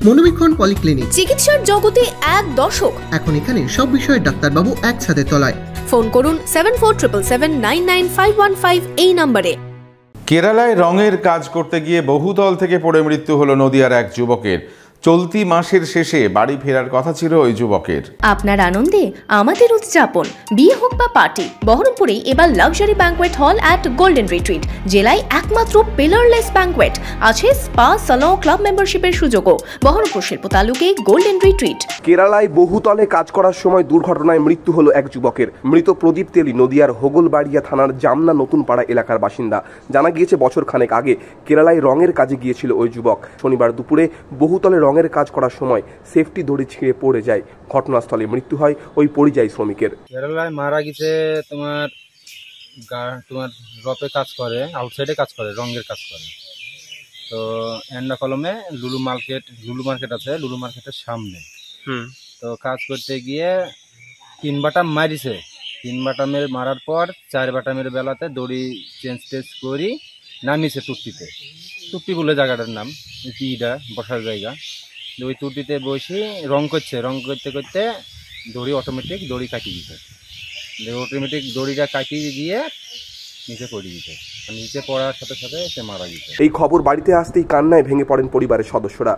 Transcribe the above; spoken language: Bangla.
মনোবীক্ষণ পলিক্লিনিক, চিকিৎসার জগতে এক দশক। এখন এখানে সব বিষয়ে ডাক্তারবাবু একসাথে তলায়। ফোন করুন 7477799515 এই নম্বরে। কেরালায় রঙের কাজ করতে গিয়ে বহুতল থেকে পড়ে মৃত্যু হলো নদিয়ার এক যুবকের। চলতি মাসের শেষে বাড়ি ফেরার কথা ছিল ওই যুবকের। আপনার আনন্দে আমাদের উদযাপন। বিয়ে হোক বা পার্টি, বহরমপুরে এবার luxury banquet hall at golden retreat. জেলায় একমাত্র পিলারলেস ব্যাঙ্কোয়েট, আছে স্পা, সালন, ক্লাব মেম্বারশিপের সুযোগও। বহরমপুর শিল্প তালুকে গোল্ডেন রিট্রিট। কেরালায় বহুতলে কাজ করার সময় দুর্ঘটনায় মৃত্যু হলো এক যুবকের। মৃত প্রদীপ তেলি নদিয়ার হোগলবাড়িয়া থানার জামনা নতুন পাড়া এলাকার বাসিন্দা। জানা গিয়েছে বছর খানেক আগে কেরালায় রঙের কাজে গিয়েছিল ওই যুবক। শনিবার দুপুরে বহুতলে রঙের কাজ করার সময় সেফটি দড়ি ছিঁড়ে পড়ে যায়। ঘটনাস্থলে মৃত্যু হয় ওই পরিযায়ী শ্রমিকের। কেরালায় মারা গেছে তোমার রপে কাজ করে, আউটসাইডে কাজ করে, রঙের কাজ করে। তো এন্ডা কলমে লুলু মার্কেট আছে, লুলু মার্কেটের সামনে। তো কাজ করতে গিয়ে 3 বাটাম মারিছে। 3 বাটামের মারার পর 4 বাটামের বেলাতে দড়ি চেঞ্জ করি নামিছে টুপটি বলে জায়গাটার নাম, ইটা বসার জায়গা। ওই টুটিতে বসে রং করতে করতে দড়ি কাটিয়ে দিতে, অটোমেটিক দড়িটা কাটিয়ে দিয়ে নিচে পড়ে দিতে। নিচে পড়ার সাথে সাথে সে মারা গেছে। এই খবর বাড়িতে আসতেই কান্নায় ভেঙে পড়েন পরিবারের সদস্যরা।